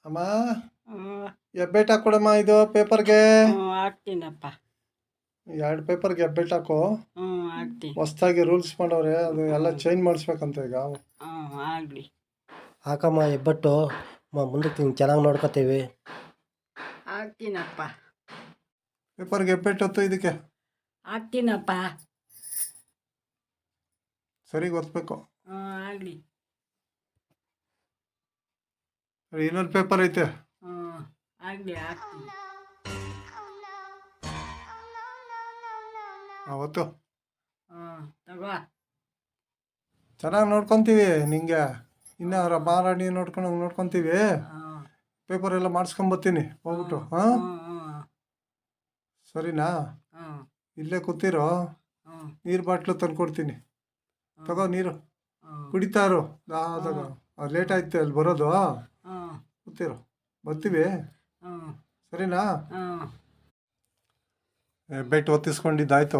ಅಮ್ಮ ಹ್ಮ್, ಹೆಬ್ಬೆಟ್ ಹಾಕೊಡಮ್ಮ ಇದು ಪೇಪರ್ಗೆ. ಹಾಕ್ತೀನಪ್ಪ. 2 ಪೇಪರ್ಗೆ ಹೆಬ್ಬೆಟ್ ಹಾಕೋ. ಹಾಕ್ತೀನಿ. ಹೊಸ್ದಾಗಿ ರೂಲ್ಸ್ ಮಾಡವ್ರೆ, ಅದು ಎಲ್ಲ ಚೇಂಜ್ ಮಾಡಿಸ್ಬೇಕಂತ ಈಗ. ಆಗಲಿ. ಹಾಕಮ್ಮ ಹೆಬ್ಬಟ್ಟು ಮುಂದಕ್ಕೆ ಹಿಂಗೆ ಚೆನ್ನಾಗಿ ನೋಡ್ಕೊತೀವಿ. ಹಾಕ್ತೀನಪ್ಪ. ಪೇಪರ್ಗೆ ಹೆಬ್ಬೆಟ್ ಹೊತ್ತು ಇದಕ್ಕೆ ಹಾಕ್ತೀನಪ್ಪ. ಸರಿ ಗೊತ್ತಬೇಕು. ಆಗಲಿ. ಇನ್ನೊಂದು ಪೇಪರ್ ಐತೆ. ಆಗಲಿ, ಹಾಕ್ತೀನಿ. ಅವತ್ತು ತಗೋ. ಚೆನ್ನಾಗಿ ನೋಡ್ಕೊತೀವಿ ನಿಂಗೆ. ಇನ್ನು ಅವ್ರ ಮಹಾರಾಣಿ ನೋಡ್ಕೊತೀವಿ. ಪೇಪರ್ ಎಲ್ಲ ಮಾಡಿಸ್ಕೊಂಬತ್ತೀನಿ ಹೋಗ್ಬಿಟ್ಟು. ಸರಿನಾ? ಇಲ್ಲೇ ಕೂತಿರೋ. ನೀರು ಬಾಟ್ಲು ತಂದ್ಕೊಡ್ತೀನಿ, ತಗೋ ನೀರು ಕುಡಿತಾರು. ಲೇಟ್ ಆಯ್ತು ಅಲ್ಲಿ ಬರೋದು. ಕೂತಿರೋ, ಬರ್ತೀವಿ. ಸರಿನಾ? ಹೆಬ್ಬೆಟ್ಟು ಒತ್ತಿಸ್ಕೊಂಡಿದ್ದಾಯ್ತು.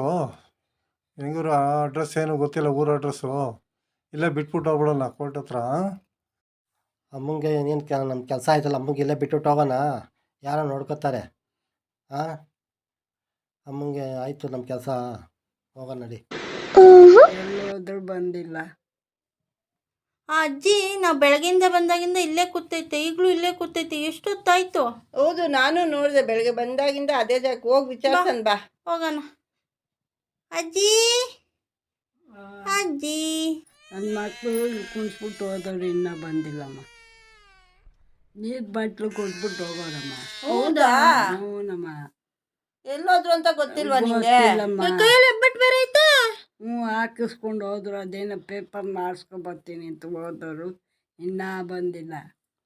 ಹೆಂಗೂರು ಅಡ್ರೆಸ್ ಏನು ಗೊತ್ತಿಲ್ಲ, ಊರ ಅಡ್ರೆಸ್ಸು. ಇಲ್ಲೇ ಬಿಟ್ಬಿಟ್ಟು ಹೋಗ್ಬಿಡೋಣ ಕೋರ್ಟ್ ಹತ್ರ. ಅಮ್ಮಂಗೆ ಏನು ನಮ್ಮ ಕೆಲಸ ಆಯ್ತಲ್ಲ, ಅಮ್ಮಂಗೆ ಇಲ್ಲೇ ಬಿಟ್ಬಿಟ್ಟು ಹೋಗೋಣ, ಯಾರೋ ನೋಡ್ಕೊತಾರೆ. ಅಮ್ಮಂಗೆ ಆಯಿತು ನಮ್ಮ ಕೆಲಸ, ಹೋಗೋಣ ನಡಿ. ಎಲ್ಲೋದ್ರೂ ಬಂದಿಲ್ಲ. ಅಜ್ಜಿ ನಾವು ಬೆಳಗ್ಗೆಯಿಂದ ಬಂದಾಗಿಂದ ಇಲ್ಲೇ ಕೂತೈತೆ, ಈಗಲೂ ಇಲ್ಲೇ ಕೂತೈತೆ. ಎಷ್ಟೊತ್ತಾಯ್ತು? ಹೌದು, ನಾನು ನೋಡಿದೆ ಬೆಳಗ್ಗೆ ಬಂದಾಗಿಂದ ಅದೇ ಜಾಗಕ್ಕೆ ಹೋಗಿ ವಿಚಾರಿಸನ್ ಬಾ. ಹೋಗೋಣ. ಅಜ್ಜಿ ಅಜ್ಜಿ ನನ್ನ ಮಕ್ಕಳು ಕುಣಿಸ್ಬಿಟ್ಟು ಹೋದವ್ರು ಇನ್ನೂ ಬಂದಿಲ್ಲಮ್ಮ. ನೀರು ಬಾಟ್ಲು ಕೊಟ್ಬಿಟ್ಟು ಹೋಗೋರಮ್ಮ. ಹೌದಾ? ಹ್ಞೂನಮ್ಮ. ಎಲ್ಲೋದ್ರು ಅಂತ ಗೊತ್ತಿಲ್ವಾ ನಿಂಗೆ? ಗೊತ್ತಿಲ್ಲಮ್ಮ. ಕೈಯಲ್ಲಿ ಹೆಬ್ಬೆಟ್ಟು ಬೇರೆ ಐತೆ. ಹಾಕಿಸ್ಕೊಂಡು ಹೋದ್ರು. ಅದೇನೋ ಪೇಪರ್ ಮಾಡಿಸ್ಕೊಬರ್ತೀನಿ ಅಂತ ಹೋದವರು ಇನ್ನೂ ಬಂದಿಲ್ಲ.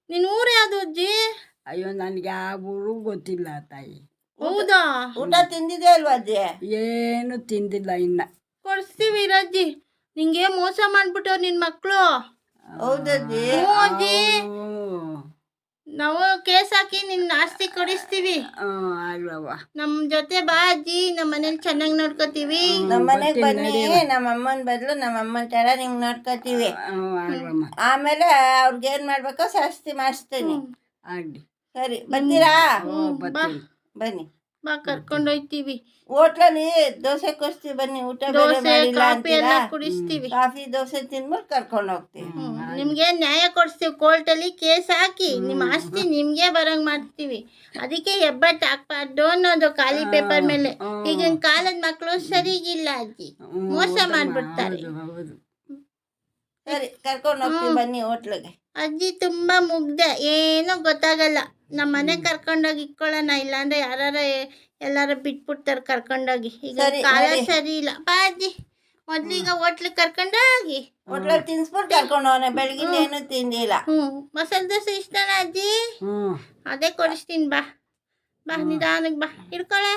ನಿನ್ನ ಊರು ಯಾವುದು ಅಜ್ಜಿ? ಅಯ್ಯೋ, ನನಗೆ ಆ ಊರು ಗೊತ್ತಿಲ್ಲ ತಾಯಿ. ಹೌದಾ? ಊಟ ತಿಂದಿದೆ ಅಲ್ವಾ ಅಜ್ಜಿ? ಏನು ತಿಂದಿಲ್ಲ ಇನ್ನ. ಕೊಡಿಸ್ತೀವಿ ಅಜ್ಜಿ. ನಿಂಗೆ ಮೋಸ ಮಾಡ್ಬಿಟ್ಟವ್ರು ನಿನ್ನ ಮಕ್ಕಳು. ಹೌದಜ್ಜಿ. ಅಜ್ಜಿ, ನಾವು ಕೇಸ್ ಹಾಕಿ ನಿನ್ನ ಆಸ್ತಿ ಕೊಡಿಸ್ತೀವಿ. ಆಗ್ಲವ್ವ. ನಮ್ಮ ಜೊತೆ ಬಾ ಅಜ್ಜಿ, ನಮ್ಮ ಮನೇಲಿ ಚೆನ್ನಾಗಿ ನೋಡ್ಕೋತೀವಿ. ನಮ್ಮ ಮನೆಗೆ ಬನ್ನಿ, ನಮ್ಮ ಅಮ್ಮನ ಬದಲು ನಮ್ಮ ಅಮ್ಮನ ತರ ನಿಮ್ಗೆ ನೋಡ್ಕೋತೀವಿ. ಆಗ್ಲಮ್ಮ. ಆಮೇಲೆ ಅವ್ರಿಗೆ ಏನ್ ಮಾಡ್ಬೇಕೋ ಶಾಸ್ತಿ ಮಾಡಿಸ್ತೀನಿ. ಆಗಲಿ. ಸರಿ, ಬರ್ತೀರಾ? ಬರ್ತೀನಿ. ಬನ್ನಿ, ಬಾ, ಕರ್ಕೊಂಡೋಯ್ತೀವಿ. ಹೋಟ್ಲಲ್ಲಿ ದೋಸೆ ಕೊಡ್ತೀವಿ, ಬನ್ನಿ. ಊಟ ಬೇರೆ ದೋಸೆ ಮಾಡಿಲ್ಲ ಕಾಫಿ ಎಲ್ಲ ಅಂತೀರಾ? ಕುಡಿಸ್ತೀವಿ. ಕಾಫಿ ದೋಸೆ ತಿನ್ಬಿಟ್ಟು ಕರ್ಕೊಂಡು ಹೋಗ್ತೀವಿ. ನಿಮ್ಗೆ ನ್ಯಾಯ ಕೊಡಿಸ್ತೀವಿ. ಕೋರ್ಟಲ್ಲಿ ಕೇಸ್ ಹಾಕಿ ನಿಮ್ಮ ಆಸ್ತಿ ನಿಮ್ಗೆ ಬರಂಗ್ ಮಾಡ್ತೀವಿ. ಅದಕ್ಕೆ ಹೆಬ್ಬೆಟ್ಟು ಹಾಕ್ಬಾರ್ದು ಅನ್ನೋದು ಖಾಲಿ ಪೇಪರ್ ಮೇಲೆ. ಈಗಿನ ಕಾಲದ ಮಕ್ಕಳು ಸರಿಗಿಲ್ಲ ಅಜ್ಜಿ, ಮೋಸ ಮಾಡ್ಬಿಡ್ತಾರೆ. ಹೌದು. ಸರಿ, ಕರ್ಕೊಂಡು ಹೋಗ್ತೀವಿ, ಬನ್ನಿ ಹೋಟ್ಲಿಗೆ. ಅಜ್ಜಿ ತುಂಬಾ ಮುಗ್ದೆ, ಏನೂ ಗೊತ್ತಾಗಲ್ಲ. ನಮ್ಮ ಮನೆ ಕರ್ಕೊಂಡೋಗಿ ಇಕ್ಕೊಳ್ಳೋಣ, ಇಲ್ಲಾಂದ್ರೆ ಎಲ್ಲಾರ ಬಿಟ್ಬಿಡ್ತಾರೆ ಕರ್ಕೊಂಡೋಗಿ. ಈಗ ಸರಿ, ಕಾಲ ನಡಿ. ಸರಿ ಇಲ್ಲ. ಬಾ ಅಜ್ಜಿ, ಮೊದ್ಲೀಗ ಹೋಟ್ಲಿಗೆ ಕರ್ಕೊಂಡೋಗಿ. ಹೋಟ್ಲಲ್ಲಿ ತಿನ್ಸ್ಬಿಟ್ಟು ಕರ್ಕೊಂಡು ಹೋಗೋಣ. ಬೆಳಗಿನ ಏನು ತಿಂದಿಲ್ಲ. ಮಸಾಲೆ ದೋಸೆ ಇಷ್ಟನಾ ಅಜ್ಜಿ? ಅದೇ ಕೊಡಿಸ್ತೀನಿ. ಬಾ ಬಾ, ನಿಧಾನಕ್ಕೆ ಬಾ, ಇಡ್ಕೊಳೆ.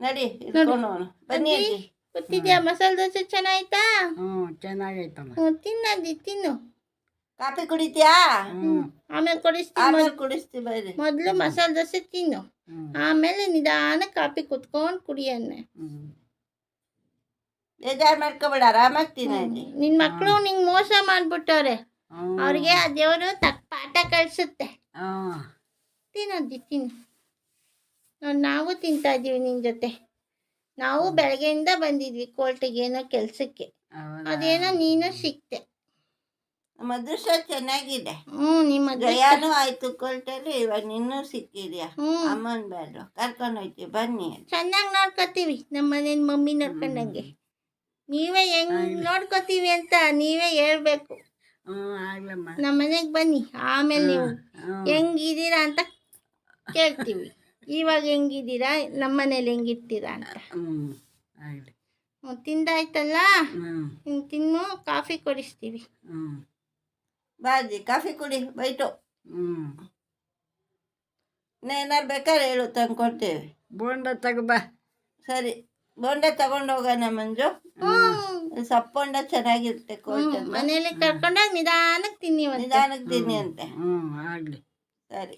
ನಡಿ, ಇಟ್ಕೊಂಡು ಹೋಗೋಣ. ಬನ್ನಿ ಅಜ್ಜಿ. ಗೊತ್ತಿದ್ಯಾ ಮಸಾಲೆ ದೋಸೆ ಚೆನ್ನಾಯ್ತಾ? ಚೆನ್ನಾಗೈತಮ್ಮ. ತಿನ್ನಜ್ಜಿ, ತಿನ್ನು. ಕಾಫಿ ಕುಡಿತೀಯಾ? ಆಮೇಲೆ ಕೊಡಿಸ್ತೀನಿ. ಆಮೇಲೆ ಕುಡಿಸ್ತೀವಿ, ಬರ್ರಿ. ಮೊದಲು ಮಸಾಲೆ ದೋಸೆ ತಿನ್ನು, ಆಮೇಲೆ ನಿಧಾನ ಕಾಫಿ ಕುತ್ಕೊಂಡು ಕುಡಿಯನ್ನ. ಬೇಜಾರು ಮಾಡ್ಕೊಬೇಡ, ಆರಾಮಾಗಿ ತಿನ್ನಜ್ಜಿ. ನಿನ್ ಮಕ್ಕಳು ನಿಂಗೆ ಮೋಸ ಮಾಡ್ಬಿಟ್ಟವ್ರೆ. ಅವ್ರಿಗೆ ಆ ದೇವರು ತಕ್ಕ ಪಾಠ ಕಳ್ಸುತ್ತೆ. ತಿನ್ನಜ್ಜಿ, ತಿನ್ನು. ನಾವು ತಿಂತಾ ಇದೀವಿ ನಿನ್ ಜೊತೆ. ನಾವು ಬೆಳಗ್ಗೆಯಿಂದ ಬಂದಿದ್ವಿ ಕೋರ್ಟಿಗೆ, ಏನೋ ಕೆಲ್ಸಕ್ಕೆ. ಅದೇನೋ ನೀನು ಸಿಕ್ತೆ. ನಮ್ಮ ಅದೃಷ್ಟ ಚೆನ್ನಾಗಿದೆ. ನಿಮ್ಮ ಜಯಾನು ಆಯ್ತು ಕೋರ್ಟಲ್ಲಿ, ಇವಾಗ ನಿನ್ನೂ ಸಿಕ್ಕಿದ್ಯಾ. ಅಮ್ಮನ ಬೇಡ, ಕರ್ಕೊಂಡು ಹೋಯ್ತೀವಿ, ಬನ್ನಿ. ಚೆನ್ನಾಗಿ ನೋಡ್ಕೋತೀವಿ, ನಮ್ಮ ಮನೇನ ಮಮ್ಮಿ ನೋಡ್ಕೊಂಡಂಗೆ. ನೀವೇ ಹೆಂಗ್ ನೋಡ್ಕೋತೀವಿ ಅಂತ ನೀವೇ ಹೇಳ್ಬೇಕು. ನಮ್ಮ ಮನೆಗೆ ಬನ್ನಿ, ಆಮೇಲೆ ನೀವು ಹೆಂಗಿದ್ದೀರಾ ಅಂತ ಕೇಳ್ತೀವಿ. ಇವಾಗ ಹೆಂಗಿದ್ದೀರಾ, ನಮ್ಮ ಮನೇಲಿ ಹೆಂಗಿರ್ತೀರಾ ಅಂತ. ತಿಂದಾಯ್ತಲ್ಲ, ತಿನ್ನು. ಕಾಫಿ ಕೊಡಿಸ್ತೀವಿ. ಬಾಜಿ, ಕಾಫಿ ಕುಡಿ, ಬೈಟು. ಏನಾರು ಬೇಕಾದ್ರೆ ಹೇಳು, ತಂದ್ಕೊಡ್ತೀವಿ. ಬೋಂಡ ತಗೋಬಾ. ಸರಿ, ಬೋಂಡ ತಗೊಂಡು ಹೋಗೋಣ ಮಂಜು. ಸಪ್ಪೊಂಡ ಚೆನ್ನಾಗಿರುತ್ತೆ ಕೋರ್ಟಲ್ಲಿ. ಮನೇಲಿ ಕರ್ಕೊಂಡಾಗ ನಿಧಾನಕ್ಕೆ ತಿನ್ನಿ, ನಿಧಾನಕ್ಕೆ ತಿನ್ನಿ ಅಂತೆ. ಆಗಲಿ. ಸರಿ,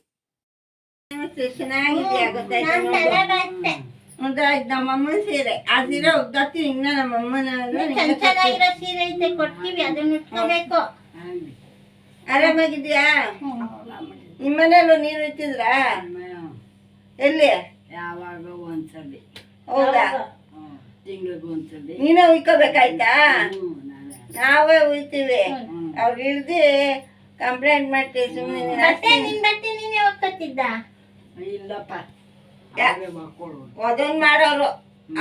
ಚೆನ್ನಾಗಿದೆಯಾ ಗೊತ್ತಾಯ್ತು. ಮುಂದಾಯ್ತು ನಮ್ಮ ಅಮ್ಮನ ಸೀರೆ. ಆ ಸೀರೆ ಒಗ್ದಾಕ್ತೀನಿ. ಇನ್ನ ನಮ್ಮ ಅಮ್ಮನ ಚೆನ್ನಾಗಿರೋ ಸೀರೆ ಐತೆ, ಕೊಡ್ತೀವಿ, ಅದನ್ನ ಇಟ್ಕೋಬೇಕು. ಆರಾಮಾಗಿದ್ಯಾ? ನಿಮ್ಮ ಮನೇಲೂ ನೀರು ಇಟ್ಟಿದ್ರಾ? ಎಲ್ಲಿ? ಯಾವಾಗ ಒಂದ್ಸಲಿ ಹೌದಾ? ತಿಂಗಳಿಗೆ ಒಂದ್ಸಲಿ. ನೀನೇ ಉಯ್ಕೋಬೇಕಾಯ್ತಾ? ನಾನೇ. ನಾವೇ ಉಯ್ತೀವಿ. ಅವ್ರು ಹಿಡ್ದು ಕಂಪ್ಲೇಂಟ್ ಮಾಡ್ತೀವಿ ಸುಮ್ಮನೆ. ಬಟ್ಟೆ ನೀನೇ ಒಕ್ಕತ್ತಿದ್ದ? ಇಲ್ಲಪ್ಪ ಯಾ- ಅವರೇ ಮಾಡ್ಕೊಡು. ಅದೊಂದು ಮಾಡೋರು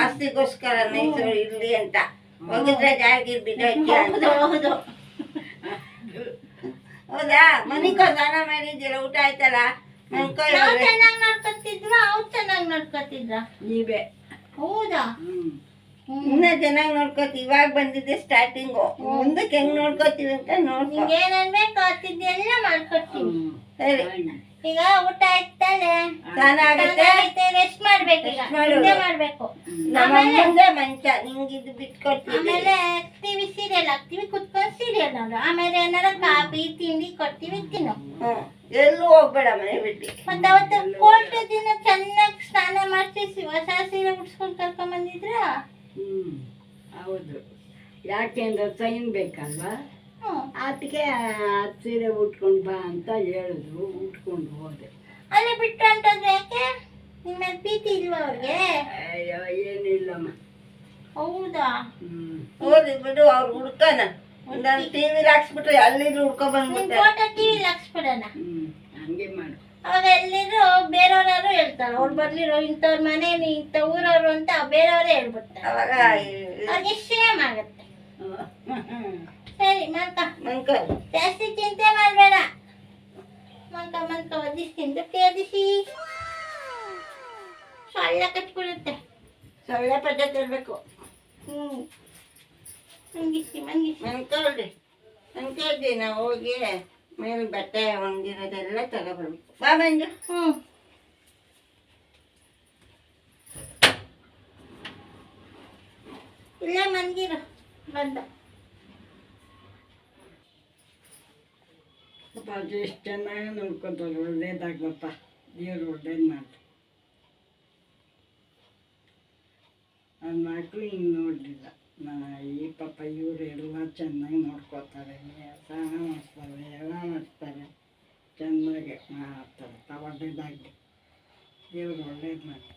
ಆಸ್ತಿಗೋಸ್ಕರ ನೈಸರು ಇರ್ಲಿ ಅಂತ. ಹೋಗಿದ್ರೆ ಜಾಗಿರ್ ಬಿದ್ದೋಯ್ತಿ ಅಂತ. ಹೌದು. ಹೌದಾ? ಮನಿಕೋ ಸ್ನಾನ ಮಾಡಿದ್ದೀರ, ಊಟ ಆಯ್ತಲ್ಲ? ಮನ್ಕೋ ನಾವು ಚೆನ್ನಾಗಿ ನೋಡ್ಕೊತಿದ್ರ, ಅವ್ರು ಚೆನ್ನಾಗಿ ನೋಡ್ಕೊತಿದ್ರ? ನೀವೇ. ಹೌದಾ? ಇನ್ನ ಚೆನ್ನಾಗಿ ನೋಡ್ಕೋತಿ. ಇವಾಗ ಬಂದಿದ್ದೆ ಸ್ಟಾರ್ಟಿಂಗು. ಮುಂದಕ್ಕೆ ಹೆಂಗ್ ನೋಡ್ಕೋತೀವಿ ಅಂತ ನೋಡ್ಕೊ. ನಿಂಗೇನೇನ್ ಬೇಕು ಅತ್ತಿದ್ದೆಲ್ಲ ಮಾಡ್ಕೊಡ್ತೀನಿ. ಸರಿ, ಈಗ ಊಟ ಆಯ್ತಲ್ಲ, ಸ್ನಾನ ಆಗತ್ತೆ, ರೆಸ್ಟ್ ಮಾಡ್ಬೇಕು. ಈಗ ನಿದ್ದೆ ಮಾಡ್ಬೇಕು. ನಮ್ಮ ಮುಂದೆ ಮಂಚ ನಿಂಗಿದ್ದು ಬಿಟ್ಕೊಡ್ತೀವಿ. ಆಮೇಲೆ ಟಿವಿ ಸೀರಿಯಲ್ ಹಾಕ್ತಿವಿ, ಕುತ್ಕೊಂಡು ಸೀರಿಯಲ್ ನೋಡು. ಆಮೇಲೆ ಏನಾರ ಕಾಫಿ ತಿಂಡಿ ಕೊಡ್ತೀವಿ, ತಿನ್ನು. ಎಲ್ಲೂ ಹೋಗ್ಬೇಡ ಮನೆ ಬಿಟ್ಟು. ಮತ್ತೆ ಅವತ್ತು ಕೋಲ್ಟ್ ದಿನ ಚೆನ್ನಾಗಿ ಸ್ನಾನ ಮಾಡಿಸಿ ಹೊಸ ಸೀರೆ ಉಡ್ಸ್ಕೊಂಡು ಕರ್ಕೊಂಡ್ ಬಂದಿದ್ರ? ಹೌದು, ಯಾಕೆಂದ್ರೆ ಸೈನ್ ಬೇಕಲ್ವಾ, ಹ್ಮ್. ಅದಕ್ಕೆ ಸೀರೆ ಉಟ್ಕೊಂಡು ಬಾ ಅಂತ ಹೇಳಿದ್ರು, ಉಟ್ಕೊಂಡು ಹೋದೆ. ಅಲ್ಲೇ ಬಿಟ್ಟು ಹೊಂಟೋದ್ರೆ ಯಾಕೆ? ನಿಮ್ಮ ಮೇಲೆ ಪ್ರೀತಿ ಇಲ್ವಾ ಅವ್ರಿಗೆ? ಅಯ್ಯೋ ಏನಿಲ್ಲಮ್ಮ. ಹೌದಾ? ಹೋಗ್ಲಿ ಬಿಡು, ಅವ್ರು ಹುಡ್ಕನ. ಒಂದೊಂದು ಟಿವಿಲಿ ಹಾಕ್ಸ್ಬಿಟ್ರೆ ಅಲ್ಲಿದ್ರು ಹುಡ್ಕೊ ನಿನ್ ಬಂದ್ಬಿಟ್ಟೆ. ಫೋಟೋ ಟಿವಿಲಿ ಹಾಕ್ಸ್ಬಿಡೋಣ. ಹಂಗೆ ಮಾಡು. ಅವಾಗ ಎಲ್ಲಿದ್ರು ಬೇರೆಯವ್ರು ಹೇಳ್ತಾರೆ, ಅವ್ರು ಬರ್ಲಿರೋ ಇಂಥವ್ರ ಮನೆ ಇಂಥ ಊರವ್ರು ಅಂತ ಬೇರೆಯವರೇ ಹೇಳ್ಬಿಡ್ತಾರೆ. ಅವಾಗ ಅವ್ರಿಗೆ ಸೇಮ್ ಆಗುತ್ತೆ. ಸರಿ ಮಲ್ಕ, ಮನ್ಕೋ. ಜಾಸ್ತಿ ಚಿಂತೆ ಮಾಡಬೇಡ. ಮಲ್ಕ ಒದಿಸ್ತೀನಿ, ದುಡ್ಡು ಒದಿಸಿ. ಸೊಳ್ಳ ಕಚ್ಬಿಡುತ್ತೆ. ಸೊಳ್ಳೆ ಪದ್ಧತಿ ಇರ್ಬೇಕು. ಮಂಗಿಸಿ ಮನ್ಕೊಳ್ರಿ, ಮನ್ಕೊಳ್ರಿ. ನಾವು ಹೋಗಿ ಮೇಲೆ ಬಟ್ಟೆ ಒಣಗಿರೋದೆಲ್ಲ ತಗೊಬರ್ಬೇಕು. ಬಾ ಮಂಜು. ಇಲ್ಲೇ ಮನ್ಗಿರು ಬಂದ. ಪಾಪ ಅದು ಎಷ್ಟು ಚೆನ್ನಾಗಿ ನೋಡ್ಕೊತಾರೆ. ಒಳ್ಳೇದಾಗ್ಲಪ್ಪ, ದೇವ್ರು ಒಳ್ಳೇದು ಮಾಡಿ. ನನ್ನ ಮಕ್ಕಳು ಹಿಂಗೆ ನೋಡಲಿಲ್ಲ. ಈ ಪಾಪ ಇವರು ಎಲ್ಲ ಚೆನ್ನಾಗಿ ನೋಡ್ಕೋತಾರೆ, ಸ್ನಾನ ಮಾಡಿಸ್ತಾರೆ, ಎಲ್ಲ ಮಾಡಿಸ್ತಾರೆ, ಚೆನ್ನಾಗಿ ಮಾಡ್ತಾರೆ. ಒಳ್ಳೇದಾಗಲಿ, ದೇವ್ರು ಒಳ್ಳೇದು ಮಾಡಿ.